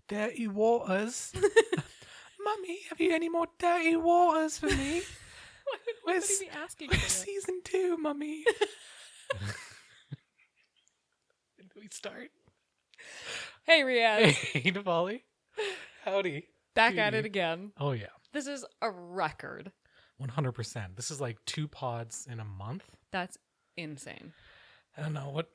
dirty waters. Mummy, have you any more dirty waters for me? What would he be asking Where's for? season 2, Mummy? Did we start? Hey, Riaz. Hey, Navali. Howdy. Back at Cutie. it again. Oh, yeah. This is a record. 100%. This is like 2 pods in a month. That's insane. I don't know what.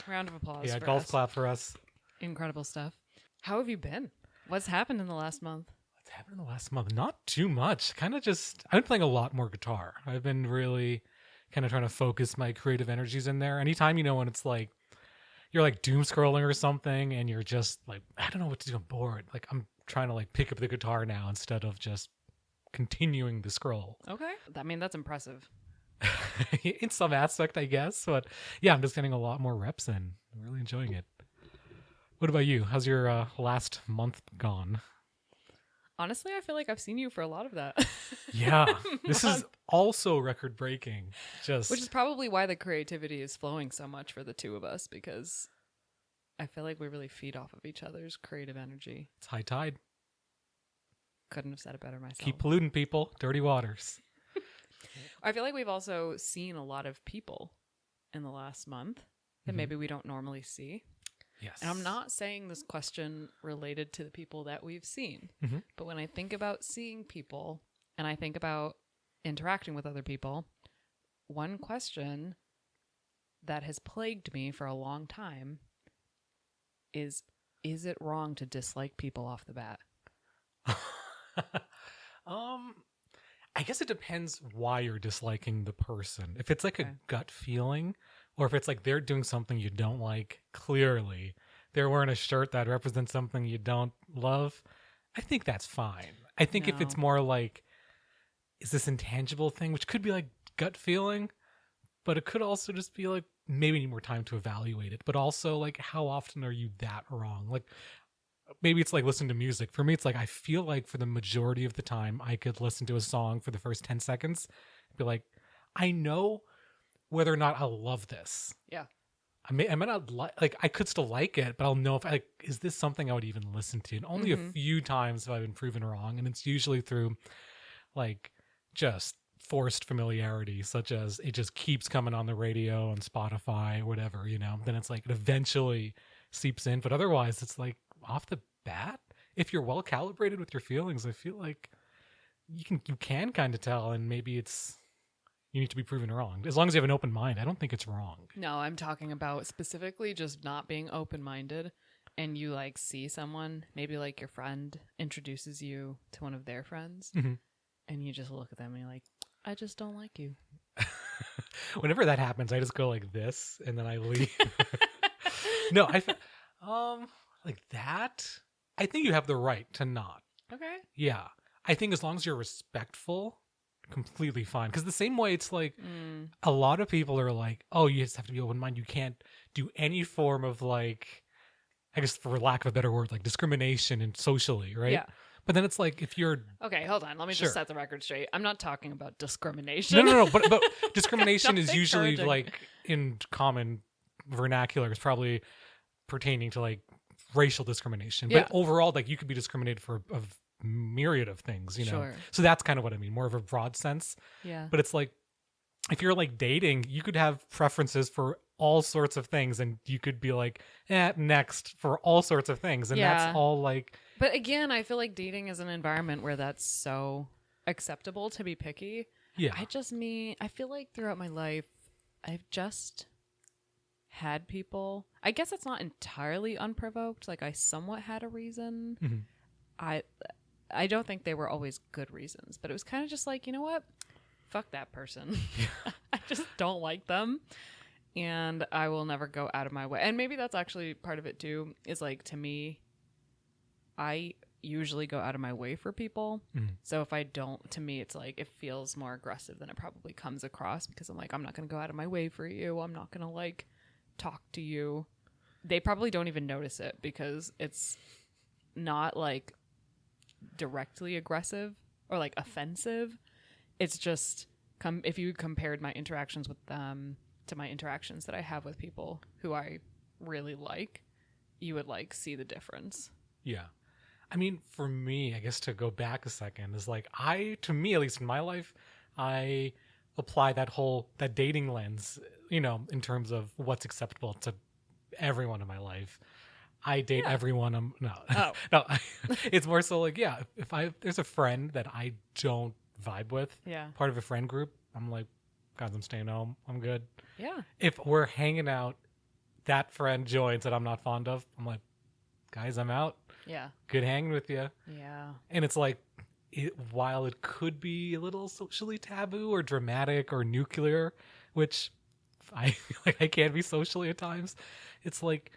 Round of applause. Yeah, for golf us. clap for us. Incredible stuff. How have you been? What's happened in the last month? What's happened in the last month? Not too much. Kind of just. I've been playing a lot more guitar. I've been really kind of trying to focus my creative energies in there. Anytime, when it's like you're like doom scrolling or something and you're just like, I don't know what to do. I'm bored. Like, I'm trying to like pick up the guitar now instead of just continuing the scroll. Okay. I mean, that's impressive. In some aspect, I guess. But yeah, I'm just getting a lot more reps in. I'm really enjoying it. What about you? How's your last month gone? Honestly, I feel like I've seen you for a lot of that. Yeah, this is also record breaking. Which is probably why the creativity is flowing so much for the two of us, because I feel like we really feed off of each other's creative energy. It's high tide. Couldn't have said it better myself. Keep polluting people. Dirty waters. I feel like we've also seen a lot of people in the last month that maybe we don't normally see. Yes. And I'm not saying this question related to the people that we've seen, but when I think about seeing people and I think about interacting with other people, one question that has plagued me for a long time is it wrong to dislike people off the bat? I guess it depends why you're disliking the person. If it's like Okay. a gut feeling, or if it's like they're doing something you don't like, clearly, they're wearing a shirt that represents something you don't love, I think that's fine. I think if it's No. more like, is this intangible thing, which could be like gut feeling, but it could also just be like, maybe need more time to evaluate it. But also, like, how often are you that wrong? Like, maybe it's like listening to music. For me, it's like I feel like for the majority of the time, I could listen to a song for the first 10 seconds, be like, I know whether or not I'll love this. Yeah. I may not like I could still like it, but I'll know if is this something I would even listen to? And only a few times have I been proven wrong, and it's usually through like just forced familiarity, such as it just keeps coming on the radio and Spotify or whatever, Then it's like it eventually seeps in, but otherwise it's like off the bat, if you're well calibrated with your feelings, I feel like you can kind of tell, and maybe you need to be proven wrong. As long as you have an open mind, I don't think it's wrong. No, I'm talking about specifically just not being open-minded, and you like see someone, maybe like your friend introduces you to one of their friends, and you just look at them and you're like, I just don't like you. Whenever that happens, I just go like this and then I leave. No, like that. I think you have the right to not. Okay. Yeah. I think as long as you're respectful, completely fine. Because the same way it's like a lot of people are like, oh, you just have to be open minded. You can't do any form of like, I guess for lack of a better word, like discrimination and socially, right? Yeah. But then it's like if you're Okay, hold on. Let me Sure. just set the record straight. I'm not talking about discrimination. no, but discrimination is Don't usually encouraging. like in common vernacular is probably pertaining to like racial discrimination. Yeah. But overall, like you could be discriminated for a myriad of things, Sure. So that's kind of what I mean, more of a broad sense. Yeah. But it's like if you're like dating, you could have preferences for all sorts of things, and you could be like, next for all sorts of things, and Yeah. that's all like. But again, I feel like dating is an environment where that's so acceptable to be picky. Yeah. I feel like throughout my life, I've just had people. I guess it's not entirely unprovoked. Like I somewhat had a reason. I don't think they were always good reasons, but it was kind of just like, you know what? Fuck that person. I just don't like them. And I will never go out of my way. And maybe that's actually part of it too, is like to me, I usually go out of my way for people. So if I don't, to me, it's like it feels more aggressive than it probably comes across, because I'm like, I'm not going to go out of my way for you. I'm not going to like talk to you. They probably don't even notice it because it's not like directly aggressive or like offensive. It's just if you compared my interactions with them to my interactions that I have with people who I really like, you would like see the difference. Yeah. I mean, for me, I guess to go back a second is like to me, at least in my life, I apply that dating lens, in terms of what's acceptable to everyone in my life. I date Yeah. everyone. No, Oh. no. It's more so like, yeah, if there's a friend that I don't vibe with, Yeah. part of a friend group, I'm like, guys, I'm staying home. I'm good. Yeah. If we're hanging out, that friend joins that I'm not fond of, I'm like, guys, I'm out. Yeah. Good hanging with you. Yeah. And it's like, while it could be a little socially taboo or dramatic or nuclear, which I feel like I can be socially at times, it's like,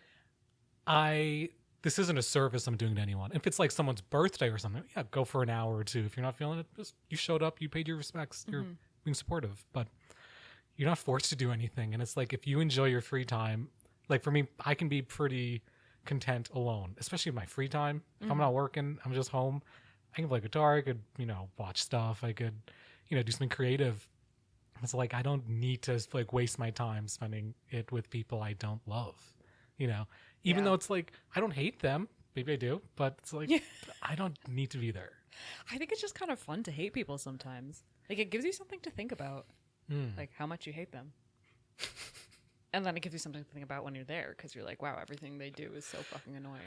this isn't a service I'm doing to anyone. If it's like someone's birthday or something, yeah, go for an hour or two. If you're not feeling it, just you showed up, you paid your respects, you're being supportive, but you're not forced to do anything. And it's like, if you enjoy your free time, like for me, I can be pretty content alone, especially in my free time. If I'm not working, I'm just home. I can play guitar. I could, watch stuff. I could, do something creative. It's like, I don't need to like waste my time spending it with people I don't love, even though it's like, I don't hate them. Maybe I do, but it's like, I don't need to be there. I think it's just kind of fun to hate people sometimes. Like, it gives you something to think about, like how much you hate them. And then it gives you something to think about when you're there, because you're like, wow, everything they do is so fucking annoying.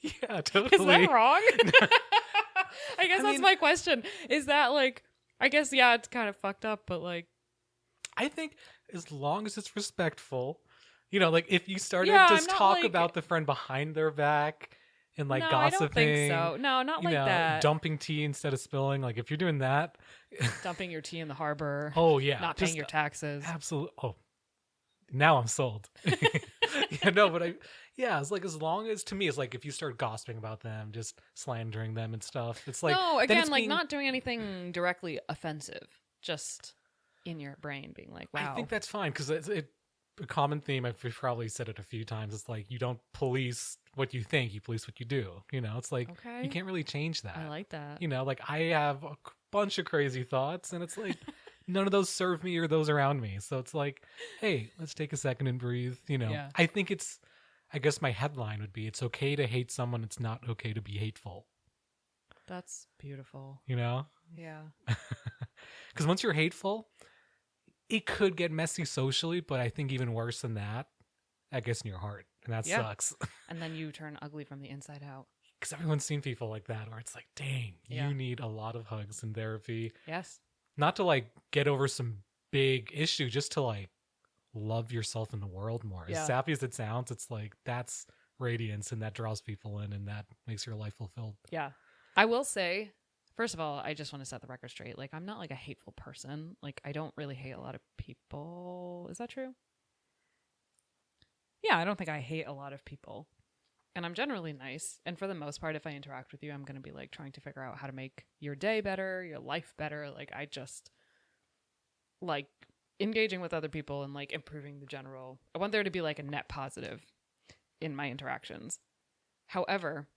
Yeah, totally. Is that wrong? I guess that's my question. Is that like, I guess, yeah, it's kind of fucked up, but like, I think as long as it's respectful, like if you start to Yeah, just I'm not, talk like- about the friend behind their back and like no, gossiping, I don't think so. No, not like that. dumping tea instead of spilling, like if you're doing that, Dumping your tea in the harbor. oh yeah, Not paying your taxes. absolutely. Oh, now I'm sold. Yeah, no, but it's like, as long as, to me, it's like if you start gossiping about them, just slandering them and stuff, it's like, No, then again, it's like being- not doing anything directly offensive. Just in your brain being like, wow. I think that's fine, because it's a common theme. I've probably said it a few times. It's like, you don't police what you think, you police what you do. It's like, Okay. you can't really change that. I like that. Like I have a bunch of crazy thoughts, and it's like none of those serve me or those around me. So it's like, hey, let's take a second and breathe. Yeah. I guess my headline would be, it's okay to hate someone. It's not okay to be hateful. That's beautiful. Yeah. Because once you're hateful, it could get messy socially, but I think even worse than that, I guess in your heart. And that sucks. And then you turn ugly from the inside out. Because everyone's seen people like that where it's like, dang, Yeah. you need a lot of hugs and therapy. Yes. Not to like get over some big issue, just to like love yourself in the world more. Yeah. As sappy as it sounds, it's like, that's radiance, and that draws people in, and that makes your life fulfilled. Yeah. I will say, first of all, I just want to set the record straight. Like, I'm not like a hateful person. Like, I don't really hate a lot of people. Is that true? Yeah, I don't think I hate a lot of people. And I'm generally nice. And for the most part, if I interact with you, I'm going to be like trying to figure out how to make your day better, your life better. Like, I just like engaging with other people and like improving the general. I want there to be like a net positive in my interactions. However,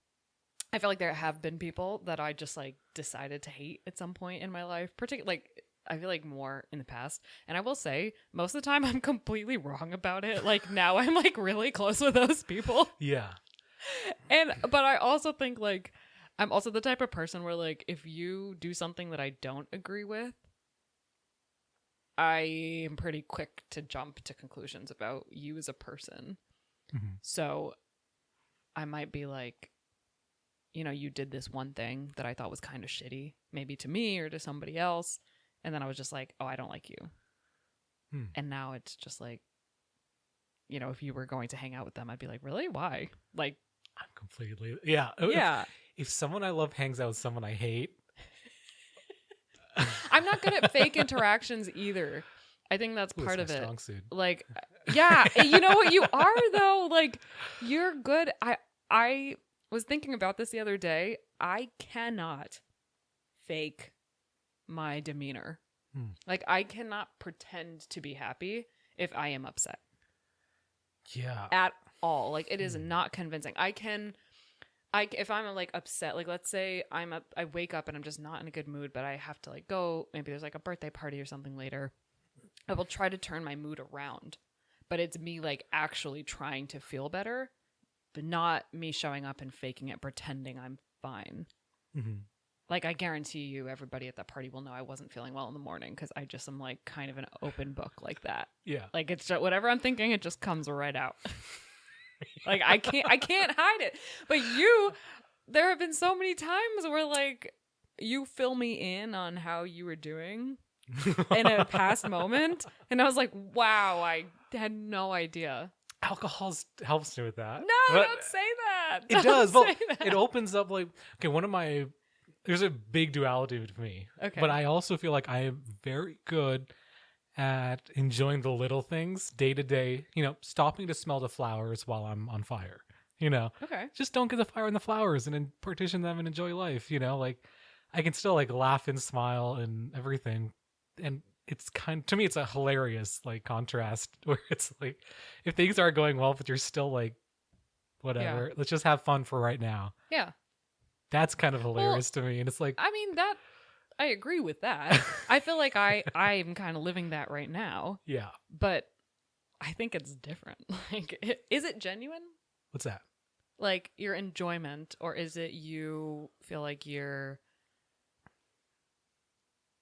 I feel like there have been people that I just like decided to hate at some point in my life, particularly like I feel like more in the past. And I will say most of the time I'm completely wrong about it. Like now I'm like really close with those people. Yeah. But I also think like I'm also the type of person where like if you do something that I don't agree with, I am pretty quick to jump to conclusions about you as a person. Mm-hmm. So I might be like, you did this one thing that I thought was kind of shitty, maybe to me or to somebody else. And then I was just like, oh, I don't like you. And now it's just like, if you were going to hang out with them, I'd be like, really? Why? Like, I'm completely, yeah. yeah. If someone I love hangs out with someone I hate, I'm not good at fake interactions either. I think that's ooh, part of my it. strong suit. Like, yeah, you know what you are though? Like, you're good. I was thinking about this the other day. I cannot fake my demeanor. Like, I cannot pretend to be happy if I am upset. Yeah. At all. Like, it is not convincing. If I'm like upset, like let's say I wake up and I'm just not in a good mood, but I have to like go, maybe there's like a birthday party or something later. I will try to turn my mood around, but it's me like actually trying to feel better but not me showing up and faking it, pretending I'm fine. Mm-hmm. Like, I guarantee you, everybody at that party will know I wasn't feeling well in the morning because I just am like kind of an open book like that. Yeah. Like, it's just, whatever I'm thinking, it just comes right out. Like, I can't hide it. But there have been so many times where like you fill me in on how you were doing in a past moment, and I was like, wow, I had no idea. Alcohol helps me with that. No, but don't say that. It does. Well, it opens up like, okay, there's a big duality to me. Okay. But I also feel like I am very good at enjoying the little things day to day, stopping to smell the flowers while I'm on fire, Okay. just don't get the fire in the flowers and then partition them and enjoy life, like I can still like laugh and smile and everything. And it's to me, it's a hilarious like contrast where it's like, if things aren't going well, but you're still like, whatever, let's just have fun for right now. Yeah. That's kind of hilarious to me. And it's like, I mean, I agree with that. I feel like I'm kind of living that right now, yeah. but I think it's different. Like, is it genuine? What's that? Like your enjoyment, or is it you feel like you're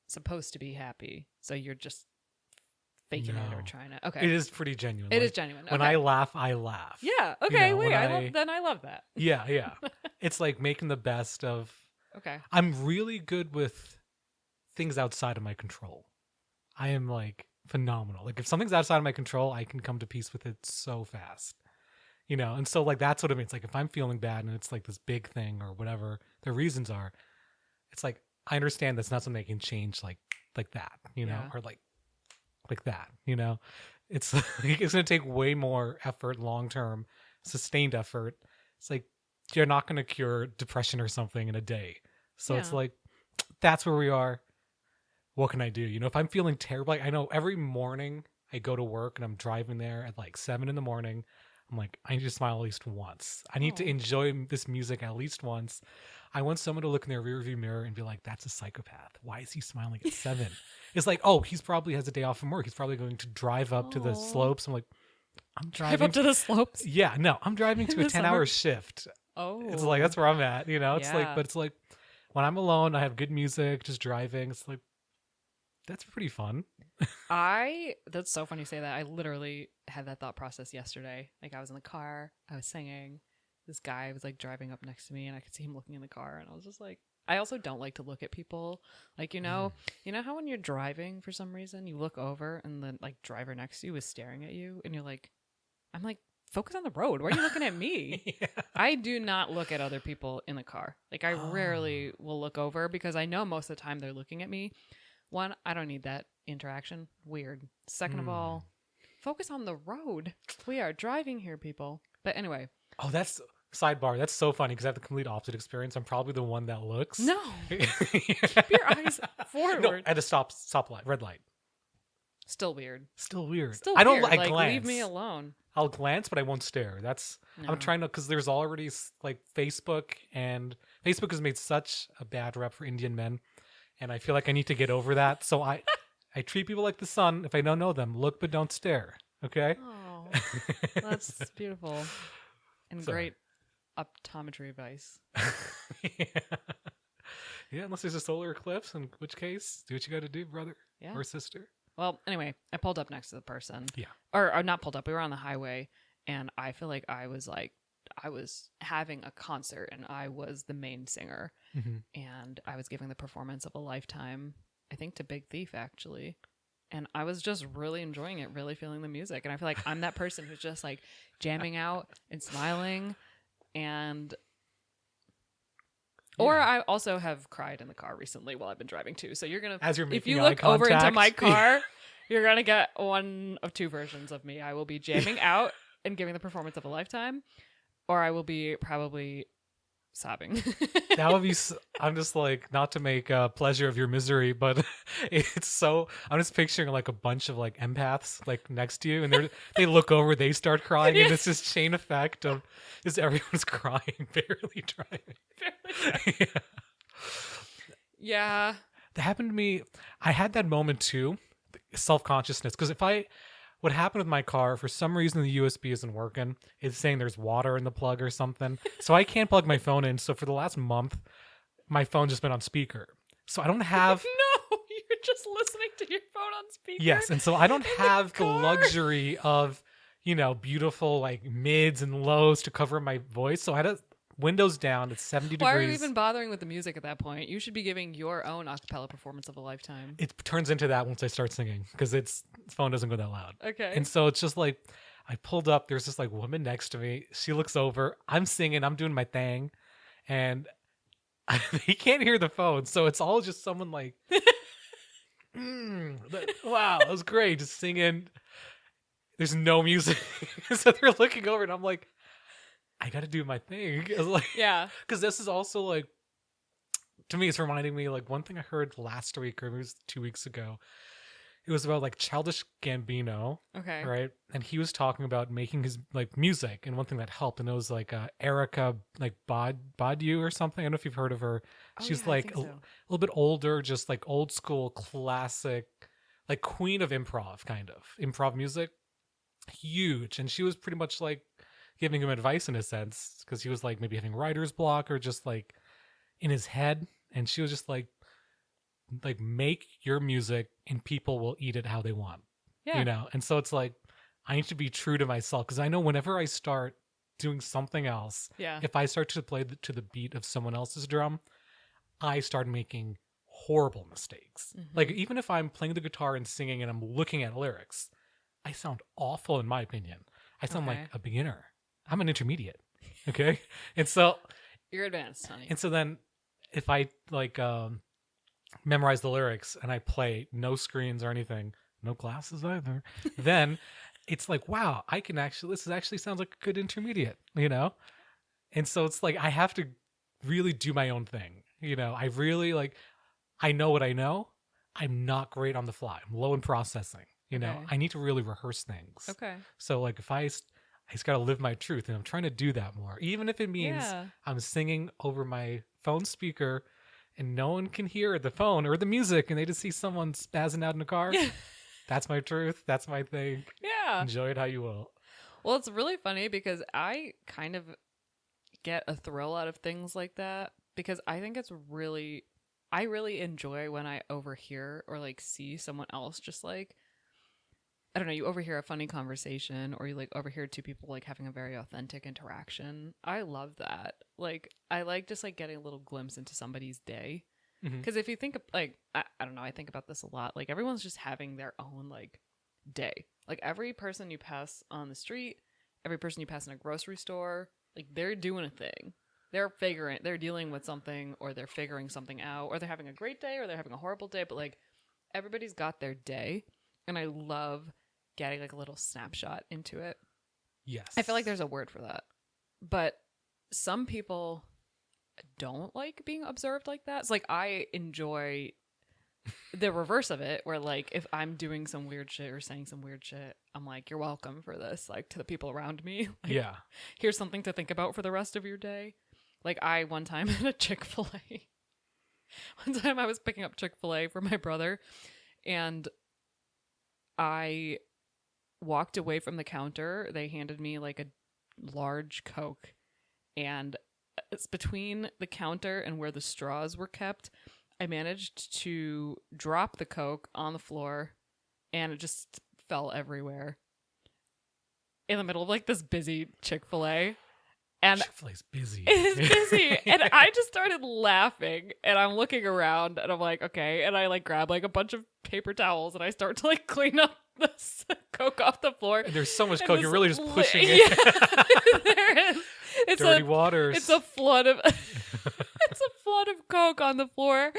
supposed to be happy, so you're just faking it or trying to? Okay, it is pretty genuine. It is genuine. When okay. I laugh, I laugh. Yeah. Okay. Wait. when I love that. Yeah. It's like making the best of. Okay. I'm really good with things outside of my control. I am like phenomenal. Like if something's outside of my control, I can come to peace with it so fast. And so like that's what it means. Like if I'm feeling bad and it's like this big thing or whatever the reasons are, it's like I understand that's not something I can change like that, or like that, It's like, it's going to take way more effort, long-term, sustained effort. It's like you're not going to cure depression or something in a day. So it's like, that's where we are. What can I do? If I'm feeling terrible, I know every morning I go to work and I'm driving there at like 7 a.m. I'm like, I need to smile at least once. I need to enjoy this music at least once. I want someone to look in their rearview mirror and be like, that's a psychopath. Why is he smiling at 7? It's like, oh, he's probably has a day off from work. He's probably going to drive up to the slopes. I'm like, I'm driving. Drive up to the slopes? Yeah, no, I'm driving to a 10-hour shift. Oh. It's like, that's where I'm at, It's like, but it's like, when I'm alone, I have good music, just driving. It's like, that's pretty fun. That's so funny you say that. I literally had that thought process yesterday. Like I was in the car, I was singing. This guy was like driving up next to me and I could see him looking in the car and I was just like, I also don't like to look at people. Like, you know how when you're driving for some reason, you look over and the like driver next to you is staring at you and you're like, I'm like, focus on the road. Why are you looking at me? Yeah. I do not look at other people in the car. Like I rarely will look over because I know most of the time they're looking at me. One, I don't need that interaction. Weird. Second of all, focus on the road. We are driving here, people. But anyway. Oh, that's sidebar. That's so funny because I have the complete opposite experience. I'm probably the one that looks. No. Keep your eyes forward. No, at a stop light, red light. Still weird. Still weird. Still I don't weird. like like glance. Leave me alone. I'll glance, but I won't stare. I'm trying to, because there's already like Facebook, and Facebook has made such a bad rep for Indian men. And I feel like I need to get over that. So I treat people like the sun. If I don't know them, look but don't stare. Okay? Oh, that's beautiful. And great optometry advice. Yeah, unless there's a solar eclipse, in which case, do what you got to do, brother or sister. Well, anyway, I pulled up next to the person. Yeah. Or not pulled up. We were on the highway, and I feel like I was having a concert, and I was the main singer. Mm-hmm. And I was giving the performance of a lifetime, I think to Big Thief, actually. And I was just really enjoying it, really feeling the music. And I feel like I'm that person who's just like jamming out and smiling. And or I also have cried in the car recently while I've been driving too. So you're going to, if you look over into my car, you're going to get one of two versions of me. I will be jamming out and giving the performance of a lifetime, or I will be probably sobbing. That would be, I'm just like, not to make pleasure of your misery, but it's so, I'm just picturing like a bunch of like empaths like next to you, and they look over, they start crying, and it's this chain effect of just everyone's crying, barely driving. Yeah. That happened to me. I had that moment too, self-consciousness, because if I what happened with my car, for some reason the USB isn't working. It's saying there's water in the plug or something. So I can't plug my phone in. So for the last month, my phone's just been on speaker. So I don't have No, you're just listening to your phone on speaker. yes, and so I don't in have the car. luxury of, beautiful like mids and lows to cover my voice. So I had windows down at 70 Why are degrees. you even bothering with the music at that point? You should be giving your own acapella performance of a lifetime. It turns into that once I start singing because its phone doesn't go that loud. Okay. And so it's just like I pulled up, there's this like woman next to me. She looks over, I'm singing, I'm doing my thing, and he can't hear the phone. So it's all just someone like wow, that was great. Just singing. There's no music. So they're looking over and I'm like, I gotta do my thing. I was like, yeah. because this is also like, to me, it's reminding me like one thing I heard last week or maybe it was 2 weeks ago. It was about like Childish Gambino, Okay. right? And he was talking about making his like music, and one thing that helped, and it was like Erica like Badu or something. I don't know if you've heard of her. Oh, She's yeah, I like think a so. little bit older, just like old school classic, like queen of improv, kind of improv music, huge. And she was pretty much like giving him advice in a sense because he was like maybe having writer's block or just like in his head, and she was just like make your music and people will eat it how they want. Yeah. And so it's like I need to be true to myself because I know whenever I start doing something else, Yeah. if I start to play to the beat of someone else's drum, I start making horrible mistakes. Like even if I'm playing the guitar and singing and I'm looking at lyrics, I sound awful in my opinion. I sound like Okay. a beginner. I'm an intermediate. Okay. And so You're advanced, honey. then if I like memorize the lyrics and I play, no screens or anything, no glasses either, then it's like, wow, I can actually, this actually sounds like a good intermediate, And so it's like I have to really do my own thing. I really like, I know what I know. I'm not great on the fly. I'm low in processing. Okay. I need to really rehearse things. Okay. So like if I just got to live my truth, and I'm trying to do that more, even if it means Yeah. I'm singing over my phone speaker and no one can hear the phone or the music and they just see someone spazzing out in a car. That's my truth. That's my thing. Yeah. Enjoy it how you will. Well, it's really funny because I kind of get a thrill out of things like that because I think I really enjoy when I overhear or like see someone else just like, I don't know, you overhear a funny conversation or you like overhear two people like having a very authentic interaction. I love that. Like, I like just like getting a little glimpse into somebody's day. Mhm. Because if you think of, like, I don't know, I think about this a lot. Like, everyone's just having their own like day. Like, every person you pass on the street, every person you pass in a grocery store, like, they're doing a thing. They're dealing with something, or they're figuring something out, or they're having a great day, or they're having a horrible day. But like, everybody's got their day, and I love getting like a little snapshot into it. Yes. I feel like there's a word for that. But some people don't like being observed like that. It's like I enjoy the reverse of it, where like if I'm doing some weird shit or saying some weird shit, I'm like, you're welcome for this, like to the people around me. Like, yeah. here's something to think about for the rest of your day. Like I one time at a Chick-fil-A. One time I was picking up Chick-fil-A for my brother, and I walked away from the counter. They handed me like a large Coke, and it's between the counter and where the straws were kept. I managed to drop the Coke on the floor, and it just fell everywhere in the middle of like this busy Chick-fil-A. And Chick-fil-A's busy. it's busy. And I just started laughing, and I'm looking around and I'm like, okay. And I like grab like a bunch of paper towels and I start to like clean up this Coke off the floor. And there's so much And Coke, this you're really just pushing Yeah, it. there is. It's Dirty a waters. it's a flood of it's a flood of Coke on the floor.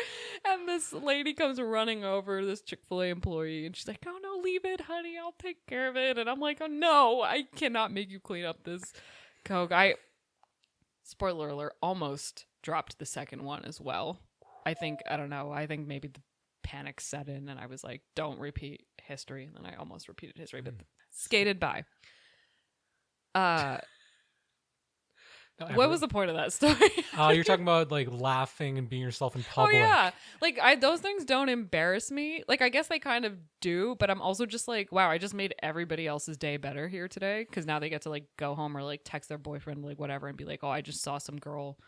And this lady comes running over, this Chick-fil-A employee, and she's like, oh no, leave it, honey, I'll take care of it. And I'm like, oh no, I cannot make you clean up this Coke. Spoiler alert, almost dropped the second one as well. I think maybe the panic set in and I was like, don't repeat history. And then I almost repeated history, but skated by. What was the point of that story? You're talking about like laughing and being yourself in Oh public. yeah, like those things don't embarrass me. Like I guess they kind of do, but I'm also just like, wow, I just made everybody else's day better here today because now they get to like go home or like text their boyfriend like whatever and be like, oh, I just saw some girl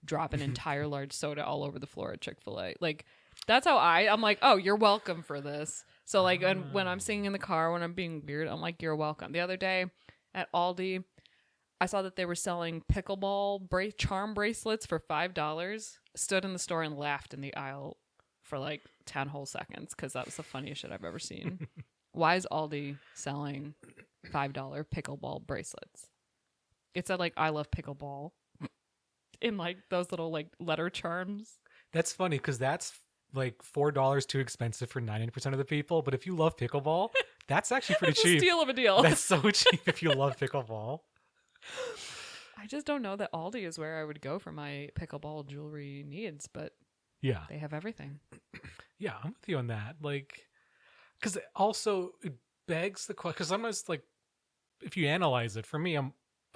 drop an entire large soda all over the floor at Chick-fil-A. Like that's how I'm like, oh, you're welcome for this. So like when I'm singing in the car when I'm being weird, I'm like, you're welcome. The other day at Aldi, I saw that they were selling pickleball charm bracelets for $5. Stood in the store and laughed in the aisle for like 10 whole seconds because that was the funniest shit I've ever seen. Why is Aldi selling $5 pickleball bracelets? It said like I love pickleball in like those little like letter charms. That's funny because that's like $4 too expensive for 90% of the people. But if you love pickleball, that's actually pretty cheap. A steal of a deal. That's so cheap if you love pickleball. I just don't know that Aldi is where I would go for my pickleball jewelry needs, but yeah, they have everything. Yeah, I'm with you on that. Like, because also it begs the question. Because sometimes, like, if you analyze it, for me, I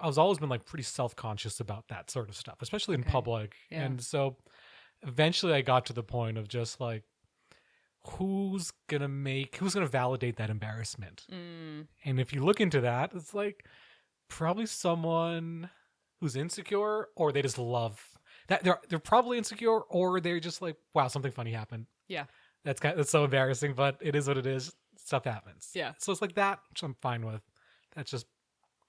was always been like pretty self-conscious about that sort of stuff, especially in public. Yeah. And so eventually, I got to the point of just like, who's gonna validate that embarrassment? And if you look into that, it's like probably someone who's insecure, or they just love that they're probably insecure, or they're just like, wow, something funny happened. Yeah, that's so embarrassing, but it is what it is. Stuff happens. Yeah, so it's like that, which I'm fine with. That's just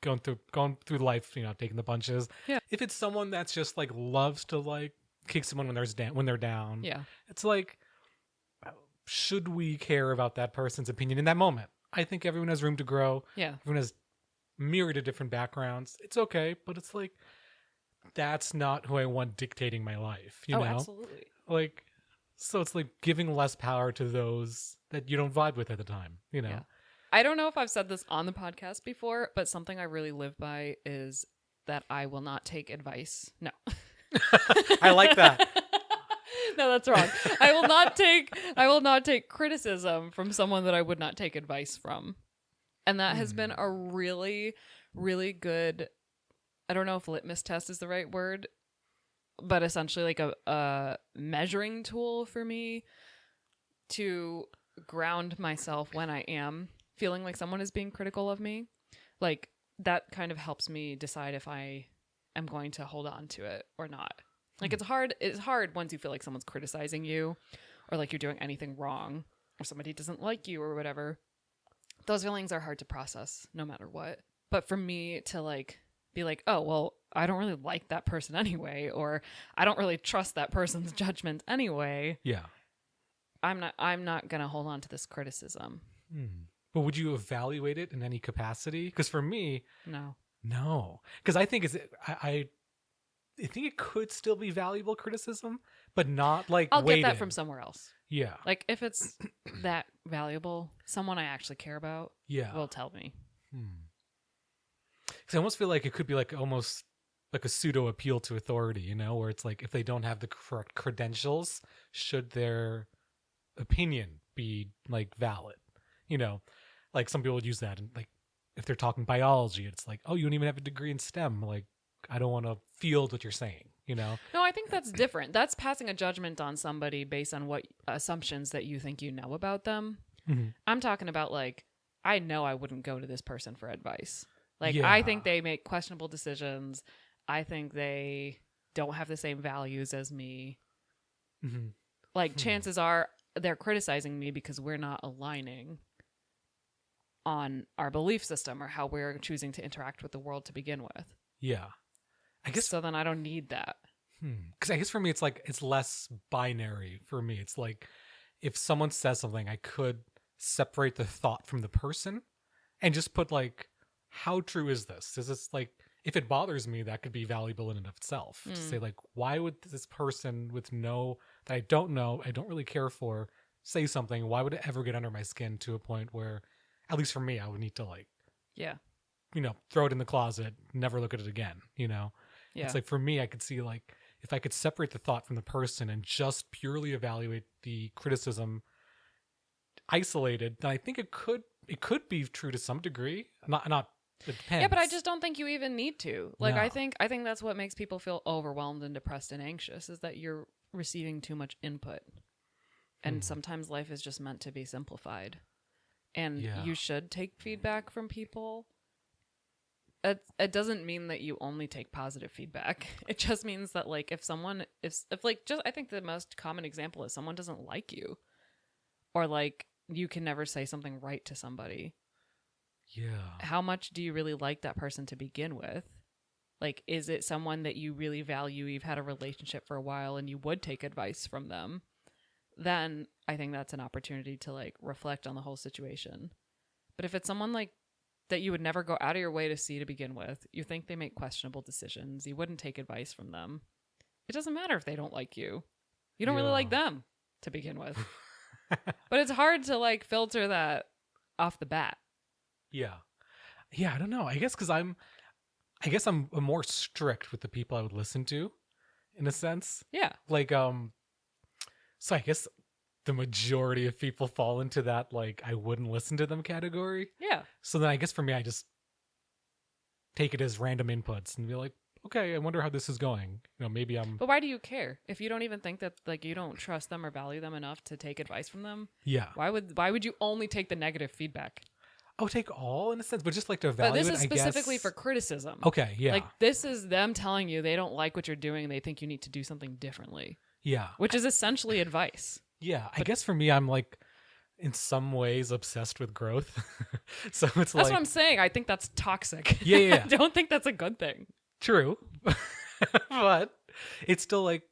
going through life, taking the punches. Yeah. If it's someone that's just like loves to like kick someone when they're down, yeah, it's like, should we care about that person's opinion in that moment? I think everyone has room to grow. Yeah, everyone has myriad of different backgrounds. It's okay, but it's like that's not who I want dictating my life. You know, absolutely. Like, so it's like giving less power to those that you don't vibe with at the time. Yeah. I don't know if I've said this on the podcast before, but something I really live by is that I will not take advice. No. I like that. No, that's wrong. I will not take criticism from someone that I would not take advice from. And that has been a really, really good, I don't know if litmus test is the right word, but essentially like a measuring tool for me to ground myself when I am feeling like someone is being critical of me. Like that kind of helps me decide if I am going to hold on to it or not. Like it's hard once you feel like someone's criticizing you or like you're doing anything wrong or somebody doesn't like you or whatever. Those feelings are hard to process no matter what. But for me to like be like, oh, well, I don't really like that person anyway, or I don't really trust that person's judgment anyway. Yeah. I'm not going to hold on to this criticism. But would you evaluate it in any capacity? Because for me, no. Because I think I think it could still be valuable criticism, but not like I'll weighted. get that from somewhere else. Yeah. Like if it's that valuable, someone I actually care about will tell me. Because I almost feel like it could be like almost like a pseudo appeal to authority, where it's like if they don't have the correct credentials, should their opinion be like valid? Like some people would use that, and like if they're talking biology, it's like, oh, you don't even have a degree in STEM. Like, I don't want to field what you're saying, No, I think that's different. That's passing a judgment on somebody based on what assumptions that you think you know about them. Mm-hmm. I'm talking about like, I know I wouldn't go to this person for advice. Like, I think they make questionable decisions. I think they don't have the same values as me. Mm-hmm. Like, chances are they're criticizing me because we're not aligning on our belief system or how we're choosing to interact with the world to begin with. Yeah. I guess so then I don't need that. Because I guess for me, it's like, it's less binary for me. It's like if someone says something, I could separate the thought from the person and just put like, how true is this? Is this like, if it bothers me, that could be valuable in and of itself. To say like, why would this person that I don't know, I don't really care for, say something? Why would it ever get under my skin to a point where, at least for me, I would need to like, throw it in the closet, never look at it again, Yeah. It's like for me, I could see like, if I could separate the thought from the person and just purely evaluate the criticism isolated, then I think it could be true to some degree. Not It depends. Yeah, but I just don't think you even need to. Like, No. I think that's what makes people feel overwhelmed and depressed and anxious is that you're receiving too much input. And sometimes life is just meant to be simplified. And you should take feedback from people. It doesn't mean that you only take positive feedback. It just means that, like, if someone if like, just, I think the most common example is someone doesn't like you, or like you can never say something right to somebody. Yeah. How much do you really like that person to begin with? Like, is it someone that you really value, you've had a relationship for a while, and you would take advice from them? Then I think that's an opportunity to, like, reflect on the whole situation. But if it's someone, like, that you would never go out of your way to see to begin with, you think they make questionable decisions, you wouldn't take advice from them, it doesn't matter if they don't like you. You don't really like them to begin with. But it's hard to, like, filter that off the bat. Yeah. I don't know. I guess because I'm more strict with the people I would listen to, in a sense. Yeah. Like, so I guess the majority of people fall into that, like, I wouldn't listen to them category. Yeah. So then I guess for me, I just take it as random inputs and be like, okay, I wonder how this is going. You know, maybe I'm. But why do you care if you don't even think that, like, you don't trust them or value them enough to take advice from them? Yeah. Why would you only take the negative feedback? I would take all in a sense, but just like to But evaluate. this is specifically I guess. for criticism. Okay. Yeah. Like, this is them telling you they don't like what you're doing and they think you need to do something differently, yeah. which is essentially advice. Yeah. I guess for me, I'm like, in some ways, obsessed with growth. So it's That's like. what I'm saying. I think that's toxic. Yeah. I don't think that's a good thing. True. But it's still like,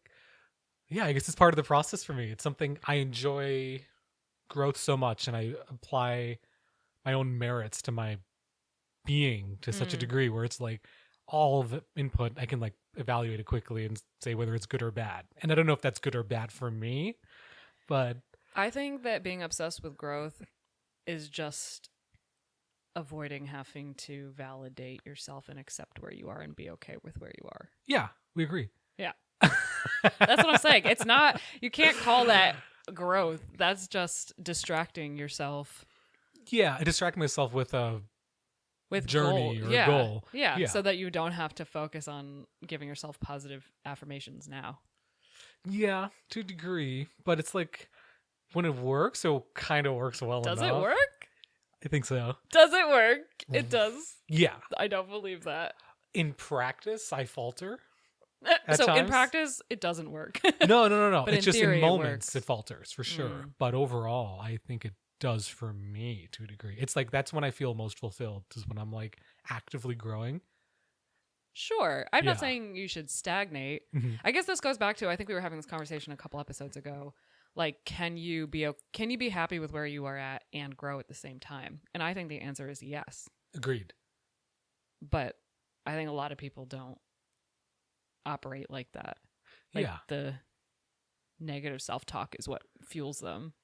yeah, I guess it's part of the process for me. It's something I enjoy growth so much, and I apply my own merits to my being to such a degree where it's like all of the input I can, like, evaluate it quickly and say whether it's good or bad. And I don't know if that's good or bad for me, but I think that being obsessed with growth is just avoiding having to validate yourself and accept where you are and be okay with where you are. yeah, we agree. Yeah. That's what I'm saying. It's not, you can't call that growth. That's just distracting yourself Yeah, I distract myself with a with journey goal. or goal. Yeah, so that you don't have to focus on giving yourself positive affirmations now. Yeah, to a degree, but it's like when it works, it kind of works well Does enough. it work? I think so. Does it work? It does. Yeah. I don't believe that. In practice, I falter. So in times? practice, it doesn't work. No. But It's in just theory, in it moments works. it falters for sure. But overall, I think it does for me to a degree. It's like that's when I feel most fulfilled, is when I'm like actively growing. Sure. I'm Yeah. not saying you should stagnate. Mhm. I guess this goes back to, I think we were having this conversation a couple episodes ago. Like, can you be happy with where you are at and grow at the same time? And I think the answer is yes. Agreed. But I think a lot of people don't operate like that. Like, Yeah. the negative self-talk is what fuels them.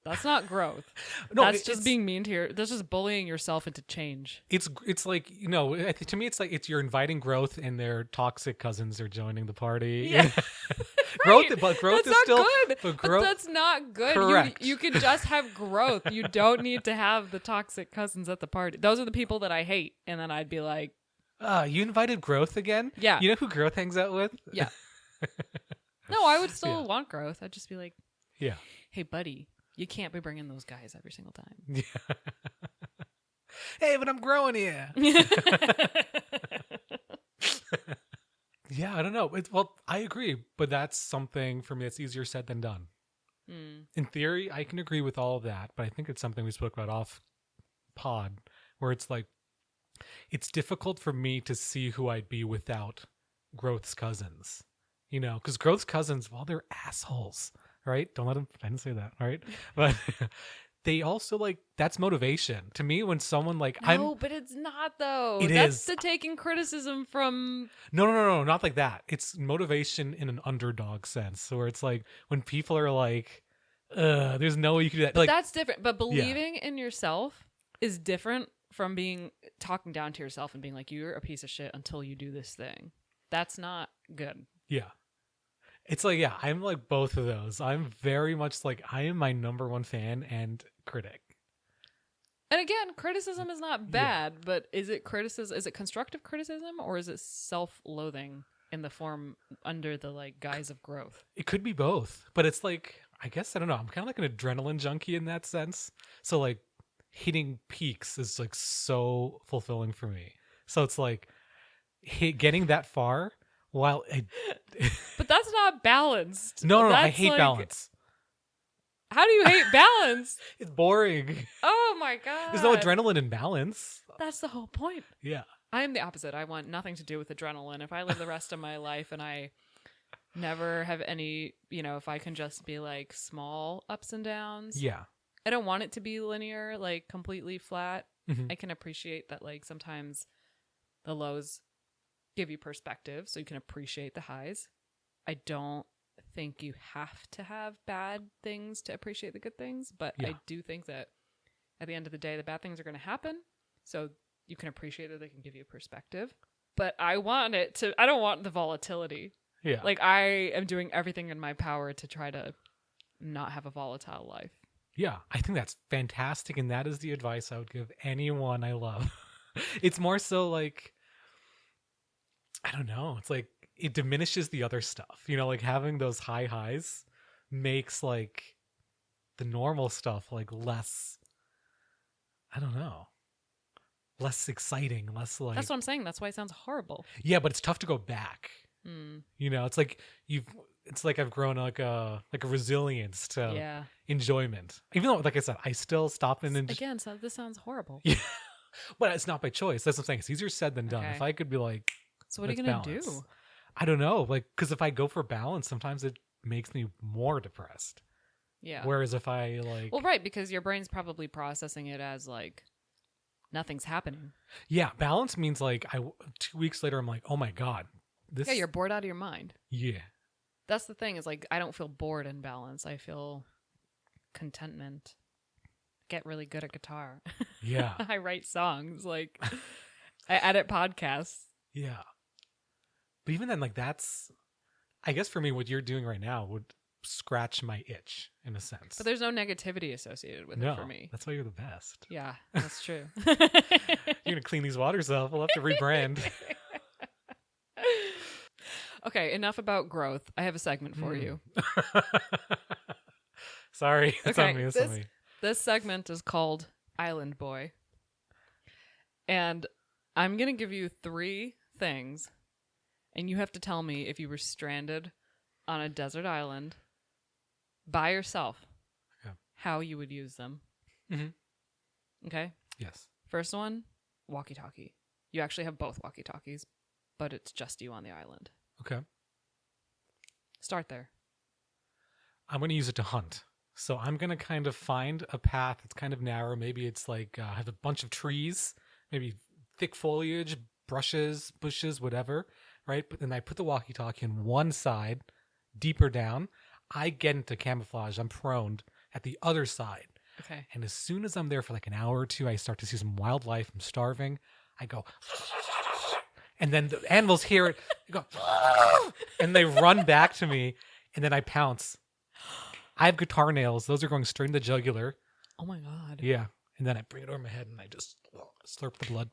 That's not growth. No, That's it's just being mean to that's just bullying yourself into change. It's like, you know, I think to me it's like you're inviting growth and their toxic cousins are joining the party. Yeah. Growth, Right. but growth That's is not still good. But But growth. that's not good. Correct. You can just have growth. You don't need to have the toxic cousins at the party. Those are the people that I hate. And then I'd be like, You invited growth again? Yeah. You know who growth hangs out with? yeah. No, I would still Yeah. want growth. I'd just be like, Yeah. hey, buddy, you can't be bringing those guys every single time. Yeah. Hey, but I'm growing here. Yeah, I don't know. Well, I agree, but that's something for me that's easier said than done. Mm. In theory, I can agree with all of that, but I think it's something we spoke about off pod, where it's like, it's difficult for me to see who I'd be without Growth's cousins. You know, because Growth's cousins, well, they're assholes, right? Don't let them, I didn't say that, right? But they also, like, that's motivation. To me, when someone, like, No, but it's not, though. It That's is. the taking criticism from... No, not like that. It's motivation in an underdog sense, where it's like when people are like, there's no way you can do that. But Like, that's different. But believing in yourself is different from talking down to yourself and being like, you're a piece of shit until you do this thing. That's not good. yeah. It's like, yeah, I'm like both of those. I'm very much like, I am my number one fan and critic. And again, criticism is not bad, but is it criticism? Is it constructive criticism, or is it self-loathing in the form under the like guise of growth? It could be both, but it's like, I guess, I don't know. I'm kind of like an adrenaline junkie in that sense. So like hitting peaks is like so fulfilling for me. So it's like getting that far while But that's not balanced. no, I That's hate like- balance. How do you hate balance? It's boring. Oh my god. There's no adrenaline in balance. That's the whole point. Yeah. I am the opposite. I want nothing to do with adrenaline. If I live the rest of my life and I never have any, if I can just be like small ups and downs. Yeah. I don't want it to be linear, like completely flat. Mhm. I can appreciate that like sometimes the lows give you perspective so you can appreciate the highs. I don't think you have to have bad things to appreciate the good things, but Yeah. I do think that at the end of the day the bad things are going to happen, so you can appreciate that they can give you perspective. But I don't want the volatility. Yeah. Like I am doing everything in my power to try to not have a volatile life. Yeah, I think that's fantastic, and that is the advice I would give anyone I love. It's more so like, I don't know, it's like it diminishes the other stuff. Like having those high highs makes like the normal stuff like less, I don't know, less exciting, less like. That's what I'm saying. That's why it sounds horrible. Yeah, but it's tough to go back. Mm, It's like it's like I've grown like a resilience to yeah. enjoyment. Even though, like I said, I still stop and Again, so this sounds horrible. yeah, but it's not by choice. That's what I'm saying. It's easier said than done. Okay. If I could be like, So what are you let's gonna balance. do? I don't know, like, because if I go for balance, sometimes it makes me more depressed. Yeah. Whereas if I like, Well, right, because your brain's probably processing it as like nothing's happening. yeah, balance means like 2 weeks later, I'm like, oh my god, this. Yeah, you're bored out of your mind. Yeah, That's the thing. Is like I don't feel bored in balance. I feel contentment. Get really good at guitar. yeah, I write songs. Like I edit podcasts. yeah. But even then, like that's, I guess for me, what you're doing right now would scratch my itch in a sense. But there's no negativity associated with no, it for me. that's why you're the best. Yeah, that's true. You're gonna clean these waters up. We'll have to rebrand. Okay, enough about growth. I have a segment for you. Sorry, it's Okay, on me. It's on me. This segment is called Island Boy. And I'm going to give you 3 things, and you have to tell me if you were stranded on a desert island by yourself, Yeah. how you would use them. Mhm. Okay? Yes. First one, walkie-talkie. You actually have both walkie-talkies, but it's just you on the island. Okay. Start there. I'm going to use it to hunt. So I'm going to kind of find a path that's kind of narrow. Maybe it's like I have a bunch of trees, maybe thick foliage, brushes, bushes, whatever, right? But then I put the walkie-talkie on one side, deeper down. I get into camouflage. I'm prone at the other side. Okay. And as soon as I'm there for like an hour or two, I start to see some wildlife. I'm starving. I go, and then the animals hear it. They go, and they run back to me. And then I pounce. I have guitar nails. Those are going straight in the jugular. Oh my god. Yeah. And then I bring it over my head and I just slurp the blood.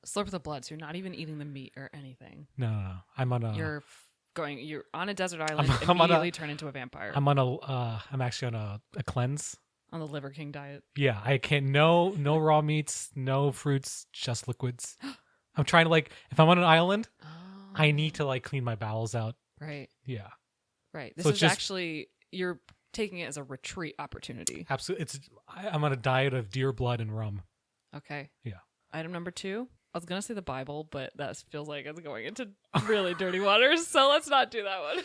Slurp the blood, so you're not even eating the meat or anything. No. I'm on a. You're on a desert island, I'm on a- immediately turn into a vampire. I'm actually on a cleanse. On the Liver King diet. Yeah. I can't. No raw meats. No fruits. Just liquids. I'm trying to like. If I'm on an island, I need to like clean my bowels out. Right, Yeah. right. This So is it's just- actually, you're taking it as a retreat opportunity. Absolutely. I'm on a diet of deer blood and rum. Okay. Yeah. Item number 2. I was going to say the Bible, but that feels like it's going into really dirty waters, so let's not do that one.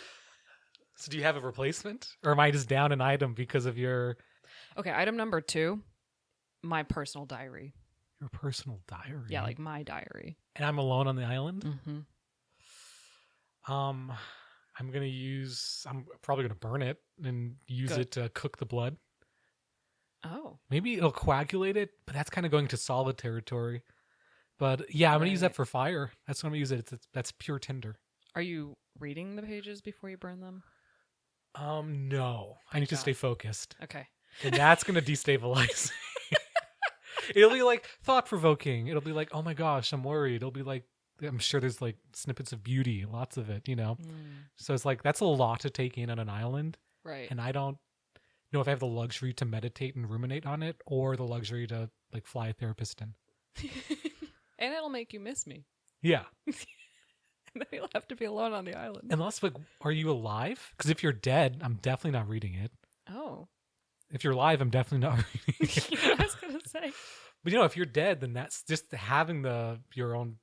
So do you have a replacement? Or am I just down an item because of your Okay, item number 2, my personal diary. personal diary? Yeah, like my diary. And I'm alone on the island? Mm-hmm. I'm probably gonna burn it and use Good. it to cook the blood. Oh. Maybe it'll coagulate it, but that's kind of going to solid territory. But yeah, I'm gonna use that Right. for fire. That's what I'm gonna use it. That's pure tinder. Are you reading the pages before you burn them? No. I need to God. stay focused. Okay. And that's gonna destabilize. It'll be like thought provoking. It'll be like, oh my gosh, I'm worried. It'll be like, I'm sure there's like snippets of beauty, lots of it, So it's like, that's a lot to take in on an island. Right. And I don't know if I have the luxury to meditate and ruminate on it or the luxury to like fly a therapist in. And it'll make you miss me. Yeah. And then you'll have to be alone on the island. Unless, like, are you alive? Because if you're dead, I'm definitely not reading it. Oh. If you're alive, I'm definitely not reading it. Yeah, I was going to say. But, if you're dead, then that's just having your own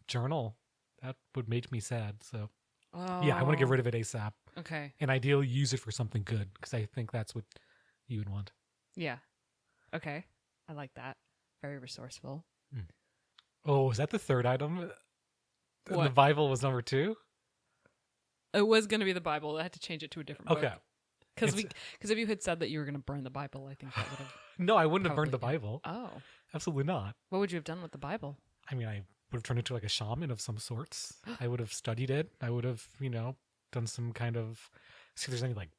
journal. That would make me sad. So, yeah, I want to get rid of it ASAP. Okay. And ideally use it for something good because I think that's what you would want. Yeah. Okay. I like that. Very resourceful. Oh, is that the third item? What? The Bible was number 2? It was going to be the Bible. I had to change it to a different book. Okay. Because if you had said that you were going to burn the Bible, I think that would have... No, I wouldn't have burned the Bible. Oh. Absolutely not. What would you have done with the Bible? I mean, I would have turned into like a shaman of some sorts. I would have studied it. I would have, done some kind of, see if there's any like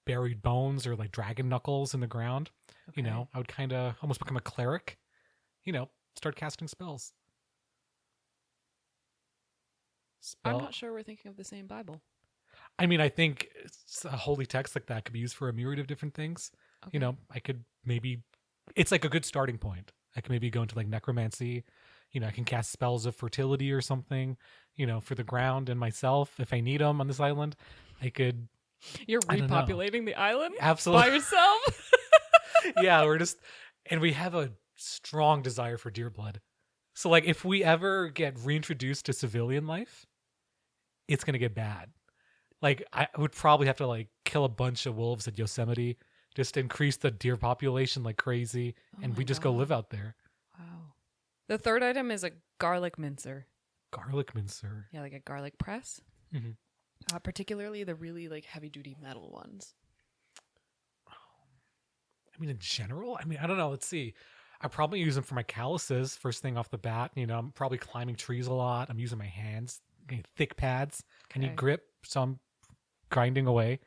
buried bones or like dragon knuckles in the ground. Okay. I would kind of almost become a cleric, start casting spells. I'm not sure we're thinking of the same Bible. I mean, I think it's a holy text like that could be used for a myriad of different things. Okay. I could maybe, it's like a good starting point. I could maybe go into like necromancy. I can cast spells of fertility or something, for the ground and myself if I need them on this island. I could. You're repopulating the island? Absolutely. By yourself? Yeah, and we have a strong desire for deer blood. So like if we ever get reintroduced to civilian life, it's going to get bad. Like I would probably have to like kill a bunch of wolves at Yosemite just to increase the deer population like crazy. And we just go live out there. Wow. The third item is a garlic mincer. Garlic mincer. Yeah, like a garlic press. Mm-hmm. Particularly the really like heavy duty metal ones. I mean, in general, I don't know. Let's see. I probably use them for my calluses first thing off the bat. I'm probably climbing trees a lot. I'm using my hands, getting thick pads. I need grip, so I'm grinding away.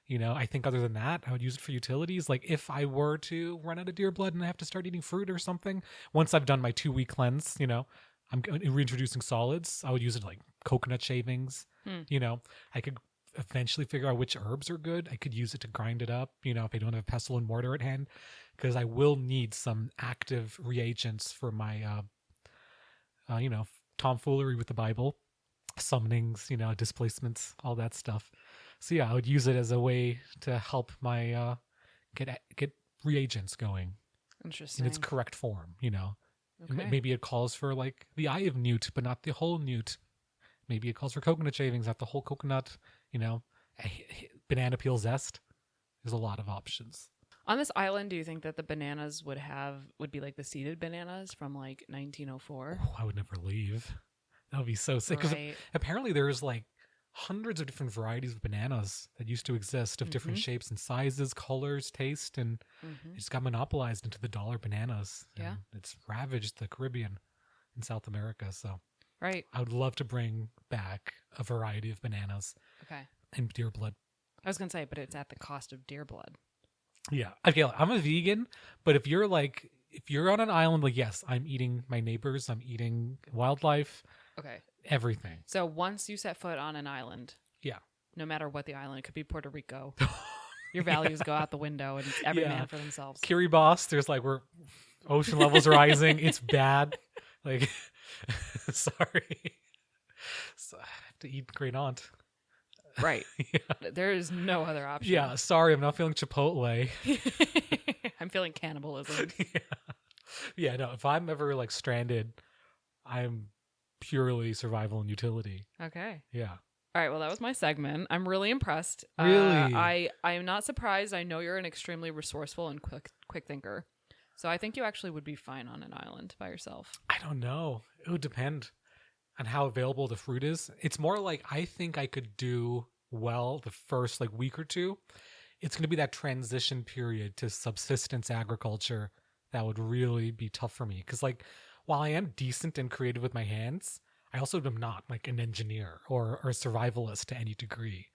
I think other than that, I would use it for utilities. Like if I were to run out of deer blood and I have to start eating fruit or something, once I've done my 2-week cleanse, I'm reintroducing solids. I would use it like coconut shavings. I could eventually figure out which herbs are good. I could use it to grind it up, if I don't have a pestle and mortar at hand, because I will need some active reagents for my, tomfoolery with the Bible, summonings, displacements, all that stuff. So yeah, I would use it as a way to help my get reagents going. Interesting. In its correct form, Okay. Maybe it calls for like the eye of newt, but not the whole newt. Maybe it calls for coconut shavings, not the whole coconut, banana peel zest. There's a lot of options. On this island, do you think that the bananas would be like the seeded bananas from like 1904? Oh, I would never leave. That would be so sick. Because apparently there's like hundreds of different varieties of bananas that used to exist of different shapes and sizes, colors, taste, and it just got monopolized into the dollar bananas. Yeah. And it's ravaged the Caribbean and South America. So right. I would love to bring back a variety of bananas. Okay. And deer blood. I was going to say, but it's at the cost of deer blood. Yeah. Okay, I'm a vegan, but if you're on an island, like, yes, I'm eating my neighbors, I'm eating wildlife. Okay. Everything. So once you set foot on an island, yeah, no matter what the island, it could be Puerto Rico, your values go out the window and it's every man for themselves. Kiribati, there's like we're ocean levels rising. It's bad. Like, sorry. So I have to eat Great Aunt. Right. Yeah. There is no other option. Yeah. Sorry, I'm not feeling Chipotle. I'm feeling cannibalism. Yeah. No. If I'm ever like stranded, I'm purely survival and utility. Okay. Yeah. All right. Well, that was my segment. I'm really impressed. Really? I am not surprised. I know you're an extremely resourceful and quick thinker. So I think you actually would be fine on an island by yourself. I don't know. It would depend on how available the fruit is. It's more like I think I could do well the first like week or two. It's going to be that transition period to subsistence agriculture that would really be tough for me. Because like while I am decent and creative with my hands, I also am not like an engineer or a survivalist to any degree.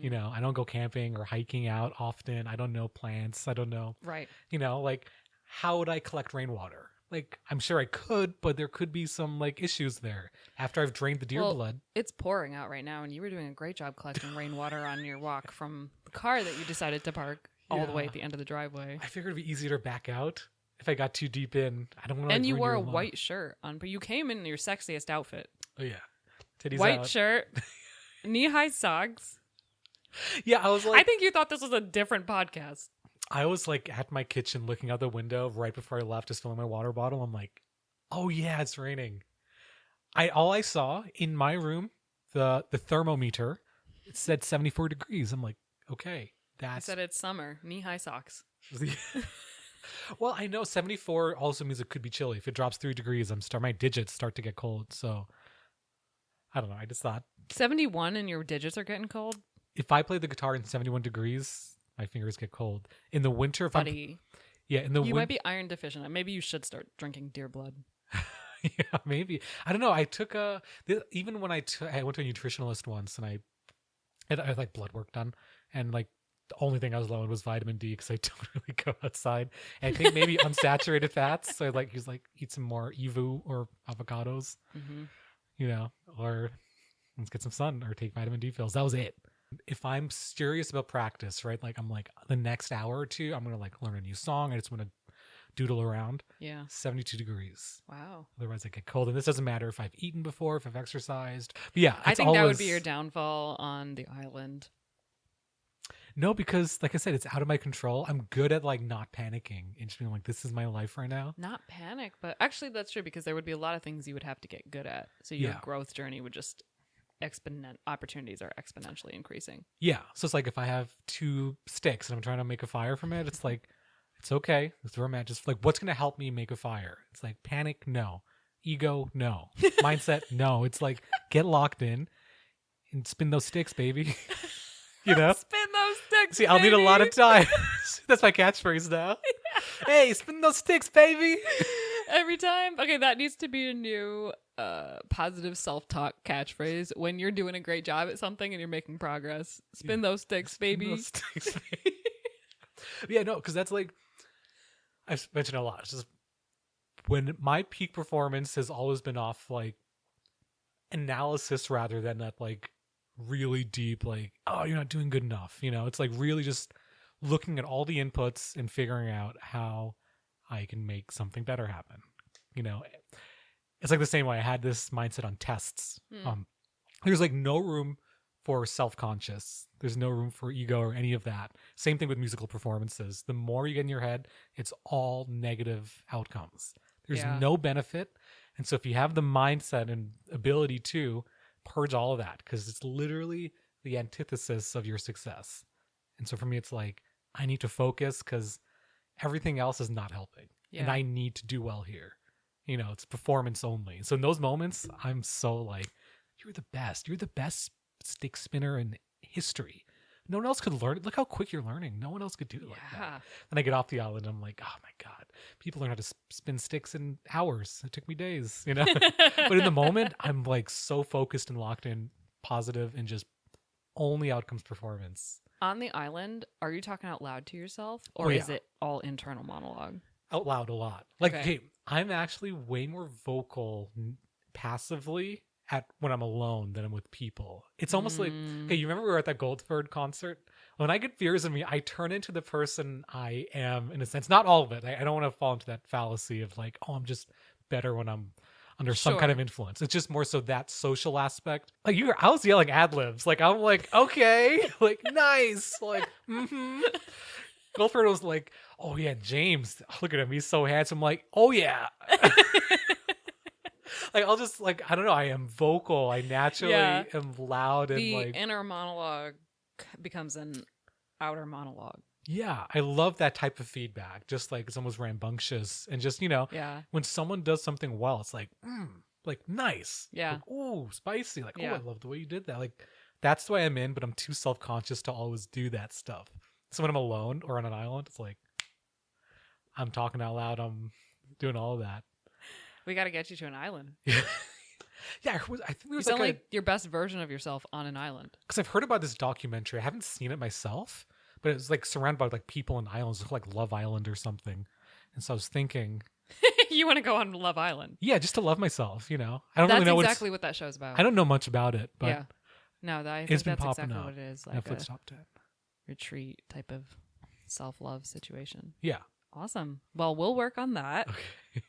I don't go camping or hiking out often. I don't know plants. I don't know. Right. Like how would I collect rainwater? Like, I'm sure I could, but there could be some like issues there after I've drained the deer blood. It's pouring out right now, and you were doing a great job collecting rainwater on your walk from the car that you decided to park all the way at the end of the driveway. I figured it'd be easier to back out if I got too deep in. I don't want to. And you wore a white shirt on, but you came in your sexiest outfit. Oh yeah, titties white out. Shirt, knee-high socks. Yeah, I was like, I think you thought this was a different podcast. I was like at my kitchen looking out the window right before I left, just filling my water bottle. I'm like, oh yeah, it's raining. All I saw in my room, the thermometer, it said 74 degrees. I'm like, okay, I that's. said it's summer, knee-high socks. Well, I know 74 also means it could be chilly. If it drops 3 degrees, my digits start to get cold. So I don't know. I just thought 71 and your digits are getting cold? if I play the guitar in 71 degrees, my fingers get cold. In the winter, if Buddy, you might be iron deficient. Maybe you should start drinking deer blood. Yeah, maybe. I don't know. I took even when I went to a nutritionalist once, and I had like blood work done, and like the only thing I was low on was vitamin D because I don't really go outside. And I think maybe unsaturated fats. So he's like eat some more Evu or avocados, or let's get some sun or take vitamin D pills. That was it. If I'm serious about practice, right? Like I'm like the next hour or two, I'm gonna like learn a new song. I just want to doodle around. Yeah. 72 degrees. Wow. Otherwise I get cold. And this doesn't matter if I've eaten before, if I've exercised. But yeah, I think that would be your downfall on the island. No, because like I said, it's out of my control. I'm good at like not panicking and just being like, this is my life right now. Not panic, but actually that's true because there would be a lot of things you would have to get good at. So your growth journey would just opportunities are exponentially increasing. Yeah. So it's like if I have 2 sticks and I'm trying to make a fire from it, it's like, it's okay. Let's throw a match. Just like, what's going to help me make a fire? It's like panic. No. Ego. No. Mindset. No. It's like, get locked in and spin those sticks, baby. Spin those sticks. See, I'll need a lot of time. That's my catchphrase now. Yeah. Hey, spin those sticks, baby. Every time. Okay, that needs to be a new positive self-talk catchphrase. When you're doing a great job at something and you're making progress, spin those sticks, baby. Those sticks, baby. Yeah, no, because that's like, I've mentioned a lot. It's just when my peak performance has always been off like analysis rather than that like really deep, like, oh, you're not doing good enough. It's like really just looking at all the inputs and figuring out how I can make something better happen. It's like the same way I had this mindset on tests. There's like no room for self-conscious. There's no room for ego or any of that. Same thing with musical performances. The more you get in your head, it's all negative outcomes. There's no benefit. And so if you have the mindset and ability to purge all of that, because it's literally the antithesis of your success. And so for me, it's like, I need to focus because everything else is not helping. Yeah. And I need to do well here. It's performance only. So in those moments, I'm so like, you're the best. You're the best stick spinner in history. No one else could learn it. Look how quick you're learning. No one else could do it like that. Then I get off the island and I'm like, oh my God, people learn how to spin sticks in hours. It took me days, But in the moment, I'm like so focused and locked in, positive, and just only outcomes performance. On the island, are you talking out loud to yourself or is it all internal monologue? Out loud a lot. Like, okay, I'm actually way more vocal passively when I'm alone than I'm with people. It's almost like, okay, you remember we were at that Goldford concert? When I get fears in me, I turn into the person I am in a sense. Not all of it. I don't want to fall into that fallacy of like, oh, I'm just better when I'm under some kind of influence. It's just more so that social aspect. Like I was yelling ad libs. Like I'm like, okay, like nice. Like, Goldford was like, oh yeah, James, look at him. He's so handsome. I'm like, oh yeah. Like I'll just like, I don't know. I am vocal. I naturally am loud and the like inner monologue becomes an outer monologue. Yeah, I love that type of feedback. Just like it's almost rambunctious and just when someone does something well, it's like nice. Yeah. Like, ooh, spicy. Like I love the way you did that. Like that's the way I'm in, but I'm too self-conscious to always do that stuff. So when I'm alone or on an island, it's like I'm talking out loud. I'm doing all of that. We got to get you to an island. Yeah, I think there was like your best version of yourself on an island. Because I've heard about this documentary. I haven't seen it myself, but it was like surrounded by like people in islands, like Love Island or something. And so I was thinking, You want to go on Love Island? Yeah, just to love myself. I don't That's really know exactly what that show's about. I don't know much about it, but yeah. No, I think it's been that's popping exactly up. what it is. Like Netflix a top 10. retreat type of self-love situation. Yeah. Awesome. Well, we'll work on that. Okay.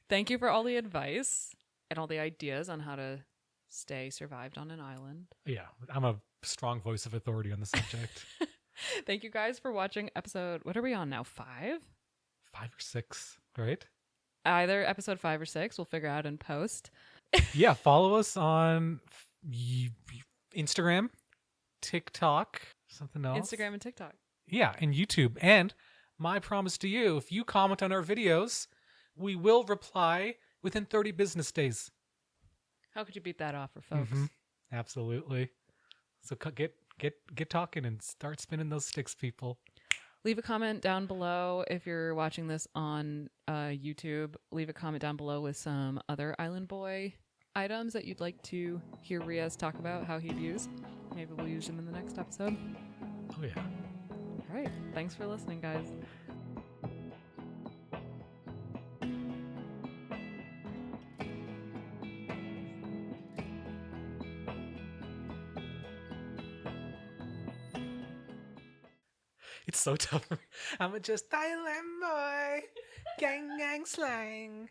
Thank you for all the advice and all the ideas on how to stay survived on an island. Yeah, I'm a strong voice of authority on the subject. Thank you guys for watching episode. What are we on now? 5? 5 or 6, right? Either episode 5 or 6. We'll figure out in post. Yeah, follow us on Instagram, TikTok, something else. Instagram and TikTok. Yeah, and YouTube. And my promise to you, if you comment on our videos, we will reply within 30 business days. How could you beat that offer, folks? Mm-hmm. Absolutely. So get talking and start spinning those sticks, people. Leave a comment down below if you're watching this on YouTube. Leave a comment down below with some other Island Boy items that you'd like to hear Riaz talk about how he'd use. Maybe we'll use them in the next episode. Oh, yeah. All right. Thanks for listening, guys. It's so tough. I'm just Island boy, gang slang.